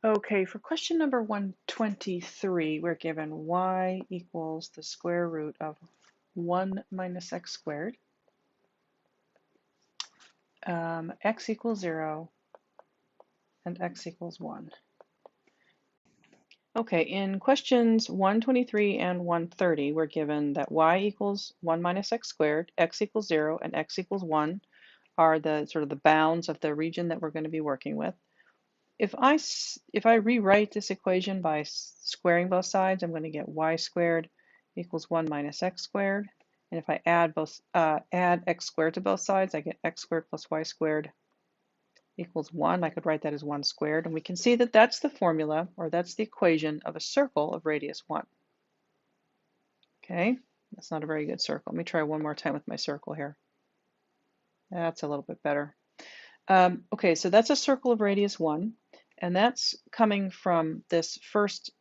Okay, for question number 123, we're given y equals the square root of 1 minus x squared, x equals 0, and x equals 1. Okay, in questions 123 and 130, we're given that y equals 1 minus x squared, x equals 0, and x equals 1 are the sort of the bounds of the region that we're going to be working with. If I rewrite this equation by squaring both sides, I'm going to get y squared equals 1 minus x squared. And if I add x squared to both sides, I get x squared plus y squared equals 1. I could write that as 1 squared. And we can see that that's the formula, or that's the equation of a circle of radius 1. Okay, that's not a very good circle. Let me try one more time with my circle here. That's a little bit better. Okay, so that's a circle of radius 1. And that's coming from this first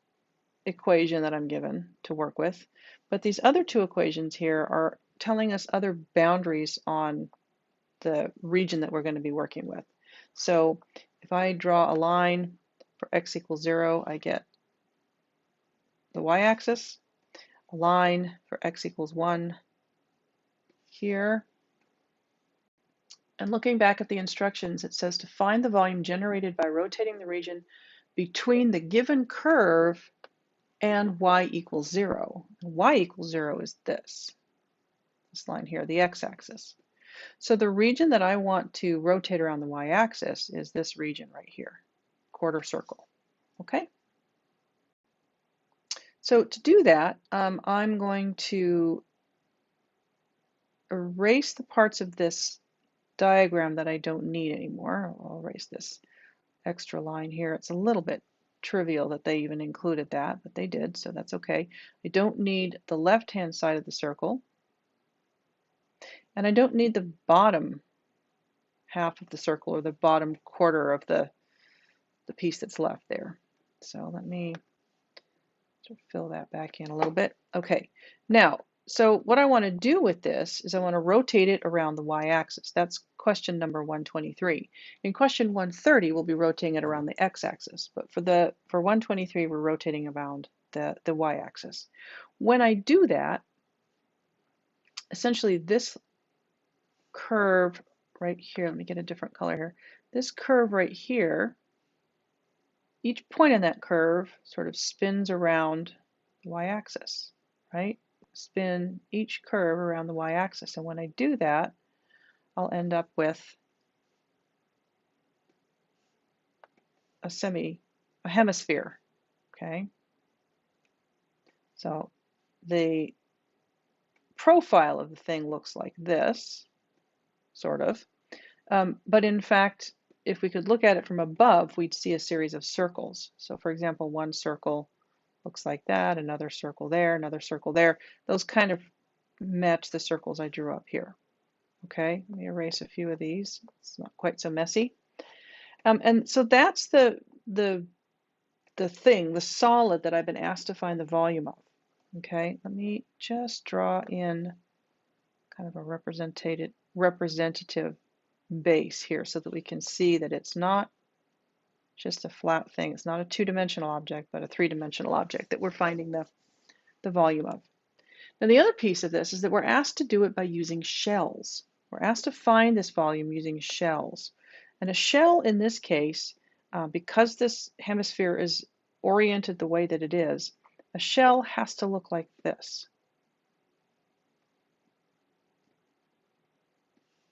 equation that I'm given to work with. But these other two equations here are telling us other boundaries on the region that we're going to be working with. So if I draw a line for x equals 0, I get the y-axis, a line for x equals 1 here. And looking back at the instructions, it says to find the volume generated by rotating the region between the given curve and y equals 0. Y equals 0 is this line here, the x-axis. So the region that I want to rotate around the y-axis is this region right here, quarter circle. Okay? So to do that, I'm going to erase the parts of this diagram that I don't need anymore. I'll erase this extra line here. It's a little bit trivial that they even included that, but they did, so that's okay. I don't need the left-hand side of the circle, and I don't need the bottom half of the circle or the bottom quarter of the piece that's left there. So let me sort of fill that back in a little bit. Okay, now, so what I want to do with this is I want to rotate it around the y-axis. That's question number 123. In question 130, we'll be rotating it around the x-axis, but for 123, we're rotating around the y-axis. When I do that, essentially this curve right here, let me get a different color here. This curve right here, each point in that curve sort of spins around the y-axis, right? Spin each curve around the y-axis. And when I do that, I'll end up with a hemisphere, okay? So the profile of the thing looks like this, sort of. But in fact, if we could look at it from above, we'd see a series of circles. So for example, one circle looks like that, another circle there, another circle there. Those kind of match the circles I drew up here. Okay, let me erase a few of these. It's not quite so messy. And so that's the thing, the solid that I've been asked to find the volume of. Okay, let me just draw in kind of a representative base here so that we can see that it's not just a flat thing. It's not a two-dimensional object, but a three-dimensional object that we're finding the volume of. Now the other piece of this is that we're asked to do it by using shells. We're asked to find this volume using shells. And a shell in this case, because this hemisphere is oriented the way that it is, a shell has to look like this.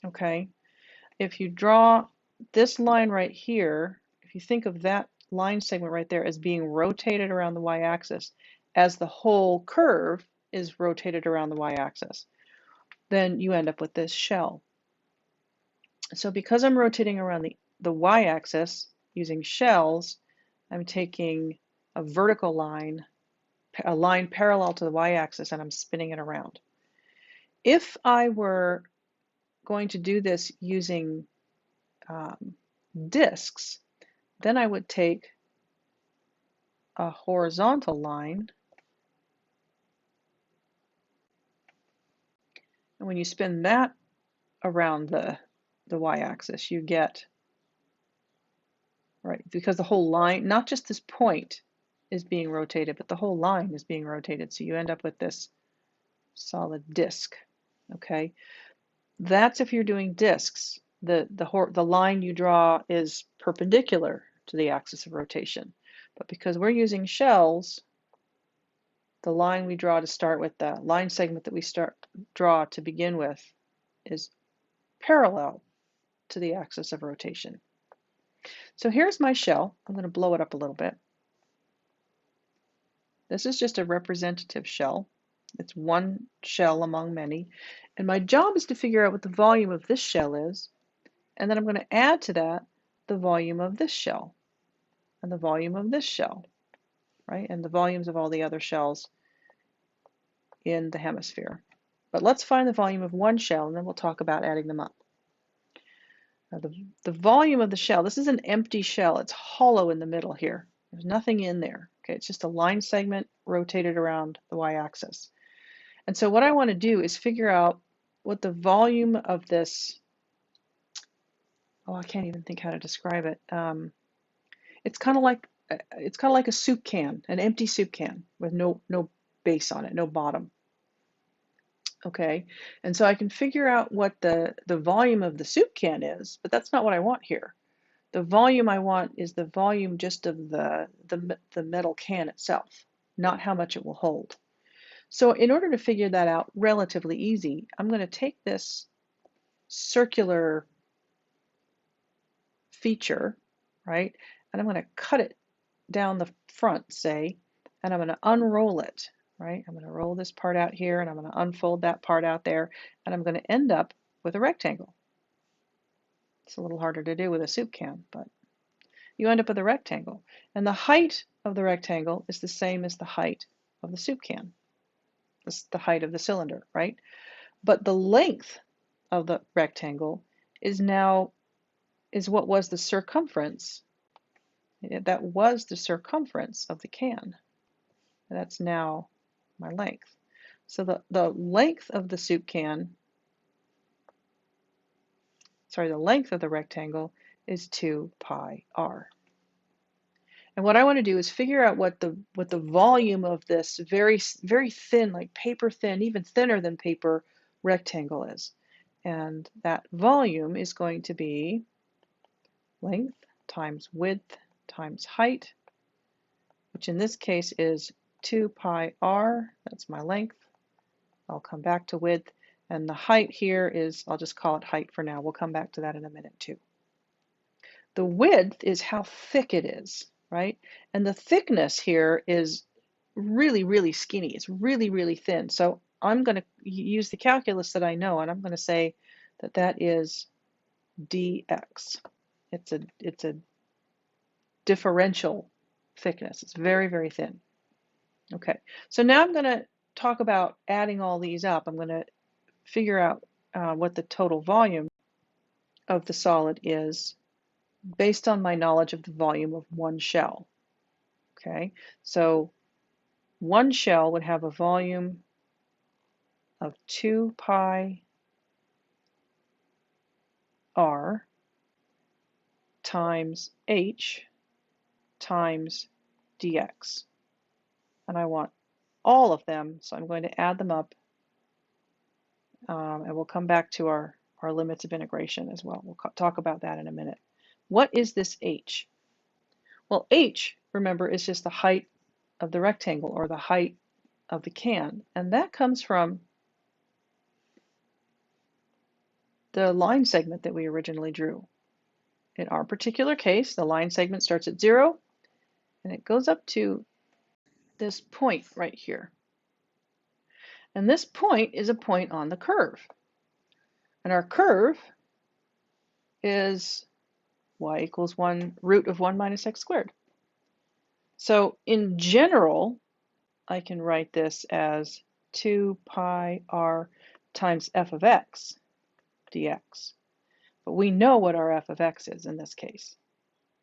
Okay, if you draw this line right here, if you think of that line segment right there as being rotated around the y-axis, as the whole curve is rotated around the y-axis, then you end up with this shell. So because I'm rotating around the y-axis using shells, I'm taking a vertical line, a line parallel to the y-axis, and I'm spinning it around. If I were going to do this using discs, then I would take a horizontal line, and when you spin that around the y-axis, you get right? Because the whole line, not just this point is being rotated, but the whole line is being rotated. So you end up with this solid disk, okay? That's if you're doing disks. The line you draw is perpendicular to the axis of rotation. But because we're using shells, the line we draw to start with, the line segment that we draw to begin with, is parallel to the axis of rotation. So here's my shell. I'm going to blow it up a little bit. This is just a representative shell. It's one shell among many. And my job is to figure out what the volume of this shell is. And then I'm going to add to that the volume of this shell and the volume of this shell, right? And the volumes of all the other shells in the hemisphere. But let's find the volume of one shell, and then we'll talk about adding them up. Now the volume of the shell, this is an empty shell. It's hollow in the middle here. There's nothing in there. Okay, it's just a line segment rotated around the y-axis. And so what I want to do is figure out what the volume of this, oh, I can't even think how to describe it. It's kind of like a soup can, an empty soup can with no base on it, no bottom. Okay, and so I can figure out what the volume of the soup can is, but that's not what I want here. The volume I want is the volume just of the metal can itself, not how much it will hold. So in order to figure that out relatively easy, I'm going to take this circular feature, right, and I'm going to cut it down the front, say, and I'm going to unroll it, right? I'm going to roll this part out here, and I'm going to unfold that part out there, and I'm going to end up with a rectangle. It's a little harder to do with a soup can, but you end up with a rectangle. And the height of the rectangle is the same as the height of the soup can. This is the height of the cylinder, right? But the length of the rectangle is what was the circumference. That was the circumference of the can. And that's now my length. So the length of the soup can, the length of the rectangle is 2 pi r. And what I want to do is figure out what the volume of this very thin, like paper thin, even thinner than paper rectangle is. And that volume is going to be length times width times height, which in this case is 2 pi r. That's my length. I'll come back to width. And the height here is, I'll just call it height for now. We'll come back to that in a minute too. The width is how thick it is, right? And the thickness here is really, really skinny. It's really, really thin. So I'm going to use the calculus that I know, and I'm going to say that that is dx. It's a differential thickness. It's very, very thin. Okay, so now I'm going to talk about adding all these up. I'm going to figure out what the total volume of the solid is based on my knowledge of the volume of one shell. Okay, so one shell would have a volume of 2 pi r times h times dx. And I want all of them, so I'm going to add them up, and we'll come back to our limits of integration as well. We'll talk about that in a minute. What is this h? Well, h, remember, is just the height of the rectangle, or the height of the can, and that comes from the line segment that we originally drew. In our particular case, the line segment starts at 0, and it goes up to this point right here. And this point is a point on the curve. And our curve is y equals 1 root of 1 minus x squared. So in general, I can write this as 2 pi r times f of x dx. But we know what our f of x is in this case.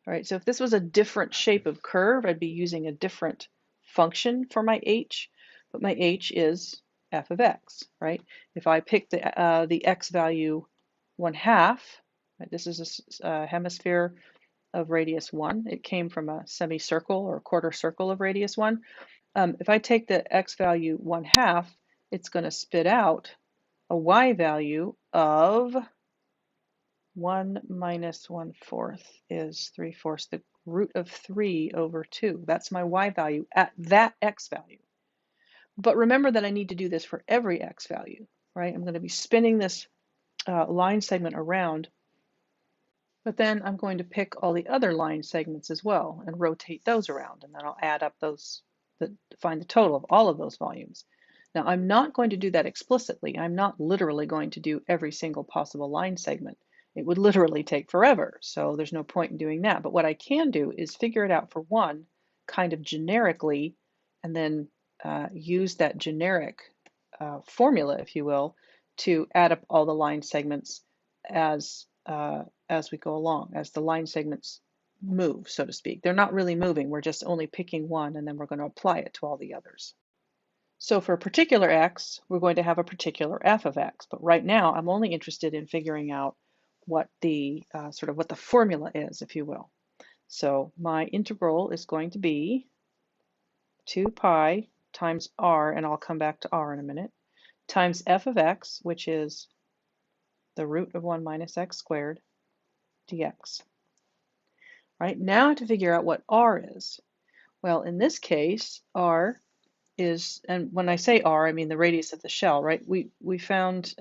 All right, so if this was a different shape of curve, I'd be using a different function for my h, but my h is f of x, right? If I pick the x value 1/2, right, this is a hemisphere of radius 1. It came from a semicircle or a quarter circle of radius 1. If I take the x value 1/2, it's going to spit out a y value of 1 minus 1/4 is 3/4, the root of 3 over 2. That's my y value at that x value. But remember that I need to do this for every x value, right? I'm going to be spinning this line segment around, but then I'm going to pick all the other line segments as well and rotate those around, and then I'll add up those, find the total of all of those volumes. Now, I'm not going to do that explicitly. I'm not literally going to do every single possible line segment. It would literally take forever, so there's no point in doing that. But what I can do is figure it out for one kind of generically, and then use that generic formula, if you will, to add up all the line segments as we go along, as the line segments move, so to speak. They're not really moving. We're just only picking one, and then we're going to apply it to all the others. So for a particular x, we're going to have a particular f of x. But right now, I'm only interested in figuring out what the what the formula is, if you will. So my integral is going to be 2 pi times r, and I'll come back to r in a minute, times f of x, which is the root of 1 minus x squared dx. Right, now to figure out what r is. Well, in this case, r is, and when I say r, I mean the radius of the shell, right? We found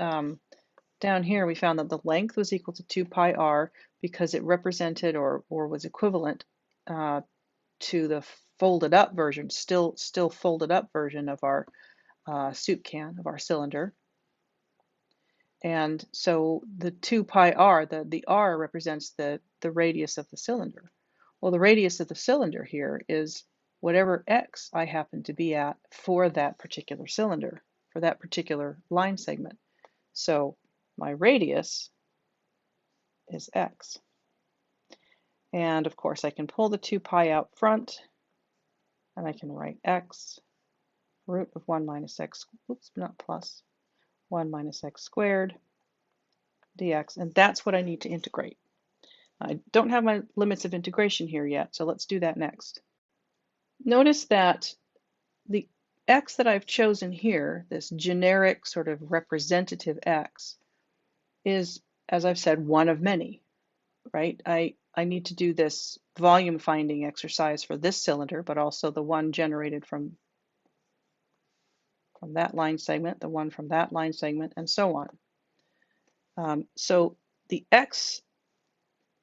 down here, we found that the length was equal to 2 pi r because it represented or was equivalent to the folded up version, still folded up version of our soup can, of our cylinder. And so the 2 pi r, the r represents the radius of the cylinder. Well, the radius of the cylinder here is whatever x I happen to be at for that particular cylinder, for that particular line segment. So my radius is x. And of course, I can pull the 2 pi out front, and I can write x, root of 1 minus x, oops, not plus, 1 minus x squared dx, and that's what I need to integrate. I don't have my limits of integration here yet, so let's do that next. Notice that the x that I've chosen here, this generic sort of representative x, is, as I've said, one of many, right? I need to do this volume finding exercise for this cylinder, but also the one generated from that line segment, the one from that line segment, and so on. So the x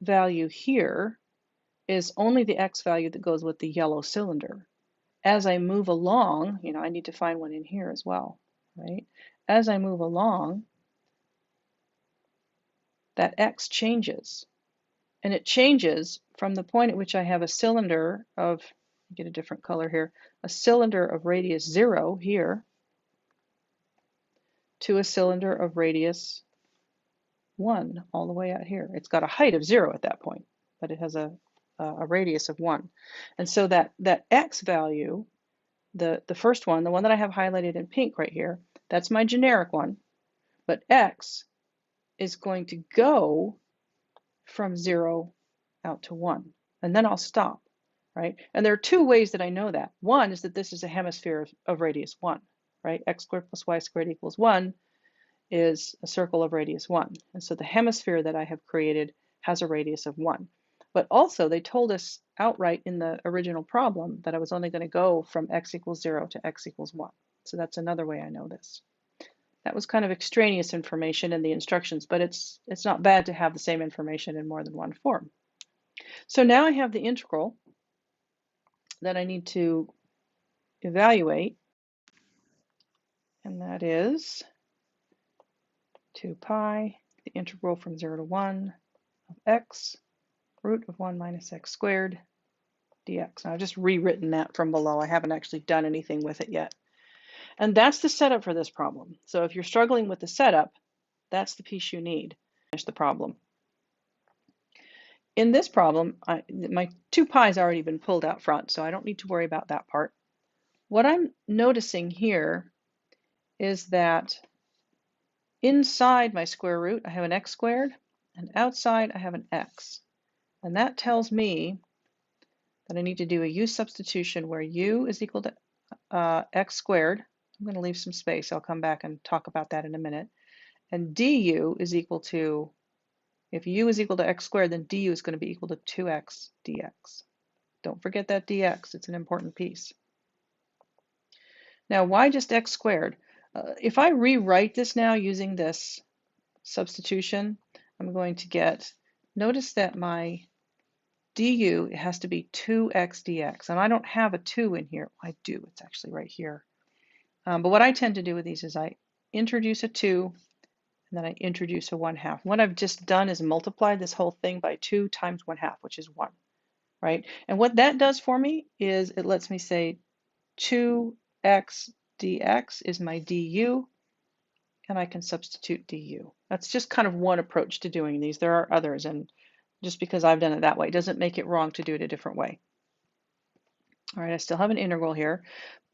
value here is only the x value that goes with the yellow cylinder. As I move along, I need to find one in here as well, right? As I move along, that x changes. And it changes from the point at which I have a cylinder of, get a different color here, a cylinder of radius 0 here, to a cylinder of radius 1 all the way out here. It's got a height of 0 at that point, but it has a radius of 1. And so that x value, the first one, the one that I have highlighted in pink right here, that's my generic one. But x is going to go from 0 out to 1. And then I'll stop, right? And there are two ways that I know that. One is that this is a hemisphere of radius 1, right? X squared plus y squared equals 1 is a circle of radius 1. And so the hemisphere that I have created has a radius of 1. But also they told us outright in the original problem that I was only going to go from x equals 0 to x equals 1. So that's another way I know this. That was kind of extraneous information in the instructions, but it's not bad to have the same information in more than one form. So now I have the integral that I need to evaluate, and that is 2 pi, the integral from 0 to 1 of x, root of 1 minus x squared dx. Now I've just rewritten that from below. I haven't actually done anything with it yet. And that's the setup for this problem. So if you're struggling with the setup, that's the piece you need to finish the problem. In this problem, my 2 pi has already been pulled out front, so I don't need to worry about that part. What I'm noticing here is that inside my square root, I have an x squared, and outside I have an x. And that tells me that I need to do a u substitution where u is equal to x squared. I'm going to leave some space. I'll come back and talk about that in a minute. And du is equal to, if u is equal to x squared, then du is going to be equal to 2x dx. Don't forget that dx. It's an important piece. Now, why just x squared? If I rewrite this now using this substitution, I'm going to get, notice that my du has to be 2x dx, and I don't have a 2 in here. I do, it's actually right here. But what I tend to do with these is I introduce a 2, and then I introduce a 1/2. What I've just done is multiplied this whole thing by 2 times 1/2, which is 1, right? And what that does for me is it lets me say 2x dx is my du, and I can substitute du. That's just kind of one approach to doing these. There are others, and just because I've done it that way doesn't make it wrong to do it a different way. All right, I still have an integral here.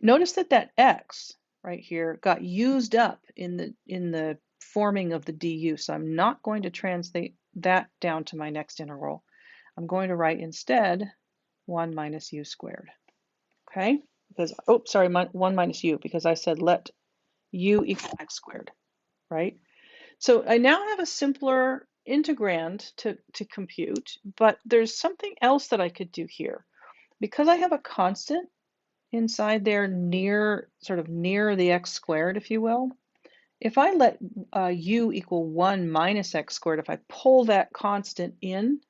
Notice that that x right here got used up in the forming of the du, so I'm not going to translate that down to my next integral. I'm going to write instead 1 minus u squared. Okay, because, oh, sorry, 1 minus u, because I said let u equal x squared, right? So I now have a simpler integrand to compute, but there's something else that I could do here. Because I have a constant inside there near, sort of near the x squared, if you will, if I let u equal 1 minus x squared, if I pull that constant in,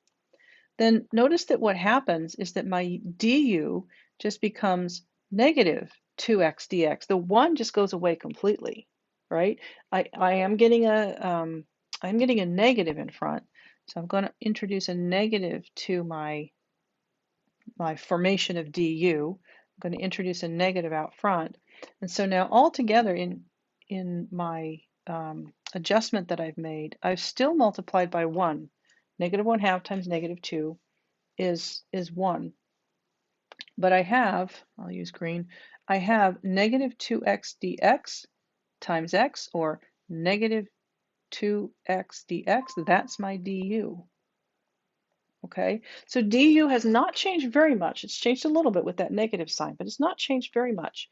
then notice that what happens is that my du just becomes negative 2x dx. The 1 just goes away completely, right? I am getting I'm getting a negative in front, so I'm going to introduce a negative to my formation of du. I'm going to introduce a negative out front, and so now altogether in my adjustment that I've made, I've still multiplied by 1. Negative 1/2 times negative 2 is 1. But I have, I'll use green, I have negative 2x dx times x, or negative 2x dx. That's my du. Okay, so du has not changed very much. It's changed a little bit with that negative sign, but it's not changed very much.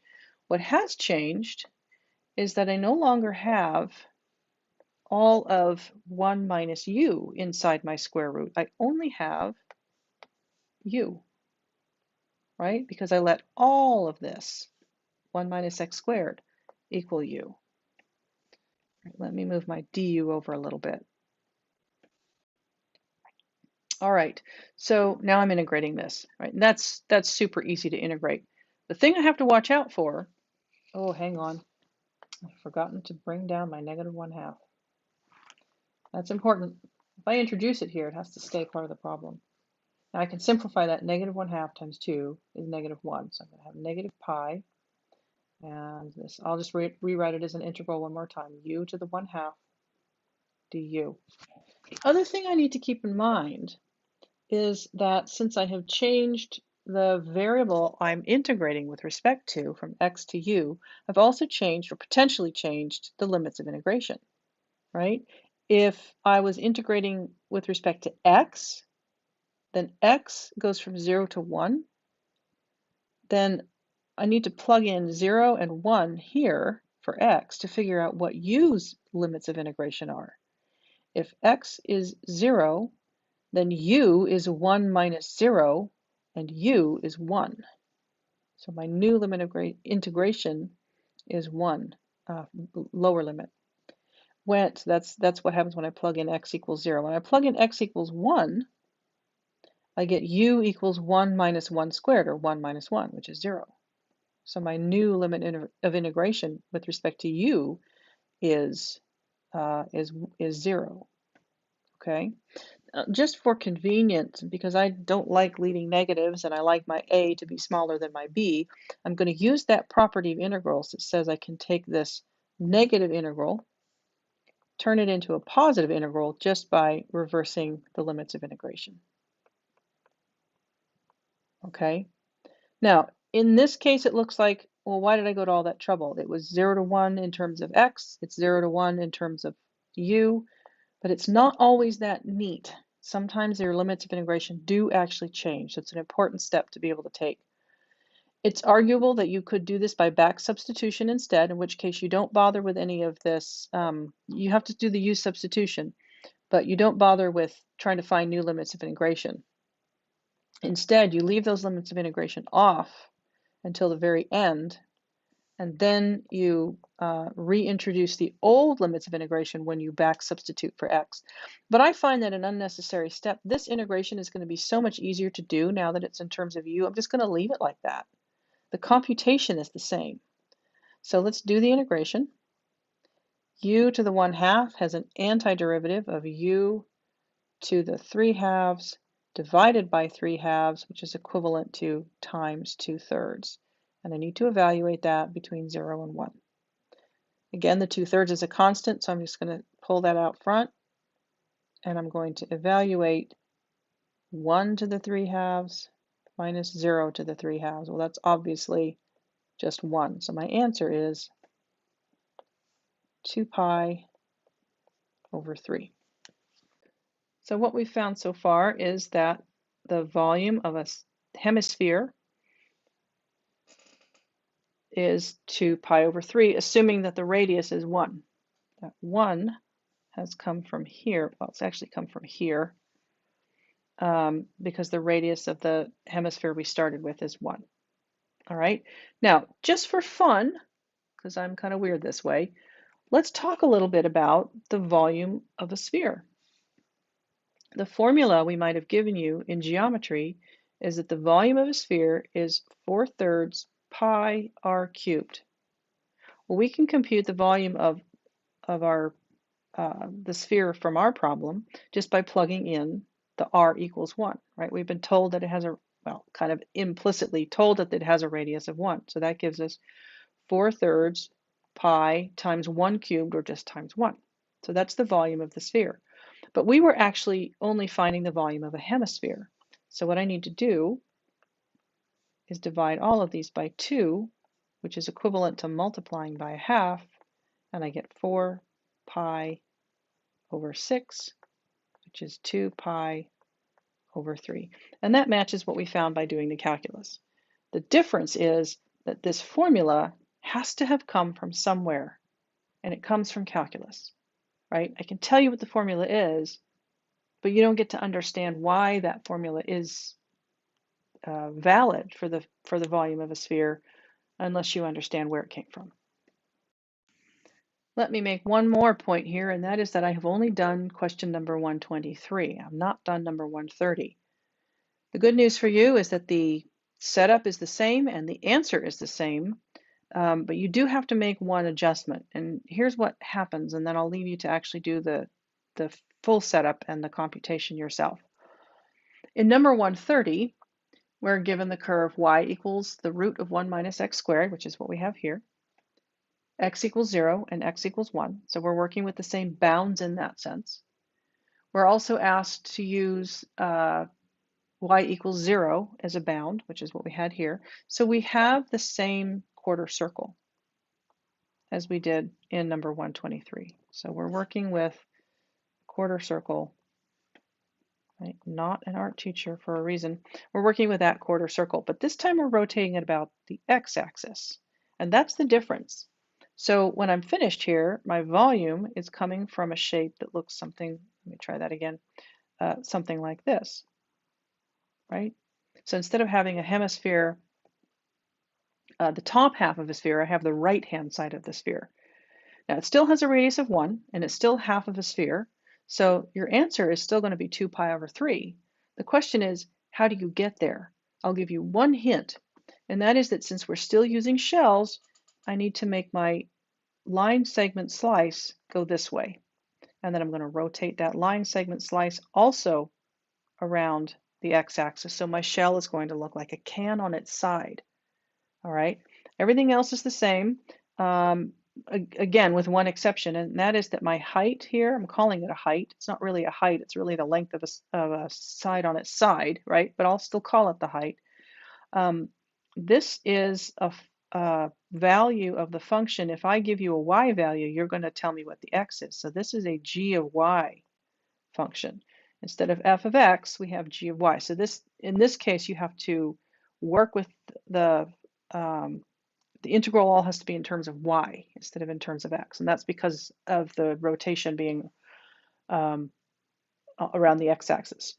What has changed is that I no longer have all of 1 minus u inside my square root. I only have u, right? Because I let all of this, 1 minus x squared, equal u. Right, let me move my du over a little bit. All right, so now I'm integrating this, right? And that's super easy to integrate. The thing I have to watch out for, oh, hang on. I've forgotten to bring down my negative 1/2. That's important. If I introduce it here, it has to stay part of the problem. Now I can simplify that. Negative 1/2 times 2 is negative 1. So I'm going to have negative pi. And this, I'll just rewrite it as an integral one more time. U to the 1/2 du. The other thing I need to keep in mind is that since I have changed the variable I'm integrating with respect to from x to u, I've also changed, or potentially changed, the limits of integration, right? If I was integrating with respect to x, then x goes from 0 to 1. Then I need to plug in 0 and 1 here for x to figure out what u's limits of integration are. If x is 0, then u is 1 minus 0, and u is 1. So my new limit of integration is 1, lower limit. That's what happens when I plug in x equals 0. When I plug in x equals 1, I get u equals 1 minus 1 squared, or 1 minus 1, which is 0. So my new limit of integration with respect to u is 0. Okay. Just for convenience, because I don't like leading negatives and I like my a to be smaller than my b, I'm going to use that property of integrals that says I can take this negative integral, turn it into a positive integral just by reversing the limits of integration. Okay. Now, in this case, it looks like, well, why did I go to all that trouble? It was 0 to 1 in terms of x, it's 0 to 1 in terms of u, but it's not always that neat. Sometimes your limits of integration do actually change. So it's an important step to be able to take. It's arguable that you could do this by back substitution instead, in which case you don't bother with any of this. You have to do the use substitution, but you don't bother with trying to find new limits of integration. Instead, you leave those limits of integration off until the very end, and then you reintroduce the old limits of integration when you back substitute for x. But I find that an unnecessary step. This integration is going to be so much easier to do now that it's in terms of u. I'm just going to leave it like that. The computation is the same. So let's do the integration. U to the 1/2 has an antiderivative of u to the 3/2 divided by 3/2, which is equivalent to times 2/3. And I need to evaluate that between 0 and 1. Again, the 2/3 is a constant, so I'm just going to pull that out front. And I'm going to evaluate 1 to the 3/2 minus 0 to the 3/2. Well, that's obviously just 1. So my answer is 2 pi over 3. So what we've found so far is that the volume of a hemisphere is 2 pi over 3, assuming that the radius is 1. That 1 has come from here. Well, it's actually come from here because the radius of the hemisphere we started with is 1. All right. Now, just for fun, because I'm kind of weird this way, let's talk a little bit about the volume of a sphere. The formula we might have given you in geometry is that the volume of a sphere is 4/3 pi r cubed. Well, we can compute the volume of our the sphere from our problem just by plugging in the r equals 1, right? We've been told that it has a, well, kind of implicitly told that it has a radius of 1. So that gives us 4/3 pi times 1 cubed, or just times 1. So that's the volume of the sphere. But we were actually only finding the volume of a hemisphere. So what I need to do is divide all of these by 2, which is equivalent to multiplying by 1/2, and I get 4 pi over 6, which is 2 pi over 3. And that matches what we found by doing the calculus. The difference is that this formula has to have come from somewhere, and it comes from calculus, right? I can tell you what the formula is, but you don't get to understand why that formula is valid for the volume of a sphere unless you understand where it came from. Let me make one more point here, and that is that I have only done question number 123. I've not done number 130. The good news for you is that the setup is the same and the answer is the same, but you do have to make one adjustment. And here's what happens, and then I'll leave you to actually do the full setup and the computation yourself. In number 130, we're given the curve y equals the root of 1 minus x squared, which is what we have here. X equals 0 and x equals 1. So we're working with the same bounds in that sense. We're also asked to use y equals 0 as a bound, which is what we had here. So we have the same quarter circle as we did in number 123. So we're working with quarter circle. Right? Not an art teacher for a reason. We're working with that quarter circle, but this time we're rotating it about the x-axis, and that's the difference. So when I'm finished here, my volume is coming from a shape that looks something, let me try that again, something like this, right? So instead of having a hemisphere, the top half of a sphere, I have the right-hand side of the sphere. Now it still has a radius of 1, and it's still half of a sphere, so your answer is still going to be 2 pi over 3. The question is, how do you get there? I'll give you one hint, and that is that since we're still using shells, I need to make my line segment slice go this way. And then I'm going to rotate that line segment slice also around the x-axis. So my shell is going to look like a can on its side. All right. Everything else is the same. Again, with one exception, and that is that my height here, I'm calling it a height. It's not really a height. It's really the length of a side on its side, right? But I'll still call it the height. This is a value of the function. If I give you a y value, you're going to tell me what the x is. So this is a g of y function. Instead of f of x, we have g of y. So in this case, you have to work with um, the integral all has to be in terms of y instead of in terms of x. And that's because of the rotation being um, around the x-axis.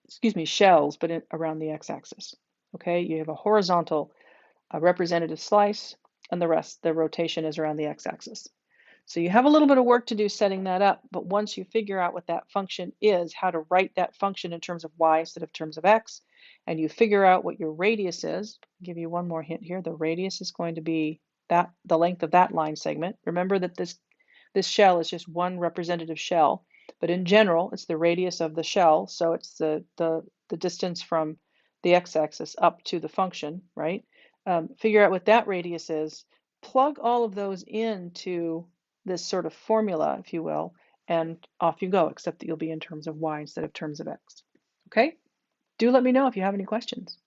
Excuse me, shells, but around the x-axis. Okay, you have a horizontal representative slice, and the rest, the rotation is around the x-axis. So you have a little bit of work to do setting that up, but once you figure out what that function is, how to write that function in terms of y instead of terms of x, and you figure out what your radius is, I'll give you one more hint here. The radius is going to be that the length of that line segment. Remember that this shell is just one representative shell, but in general, it's the radius of the shell, so it's the distance from the x-axis up to the function, right? Figure out what that radius is, plug all of those into this sort of formula, if you will, and off you go, except that you'll be in terms of y instead of terms of x. Okay? Do let me know if you have any questions.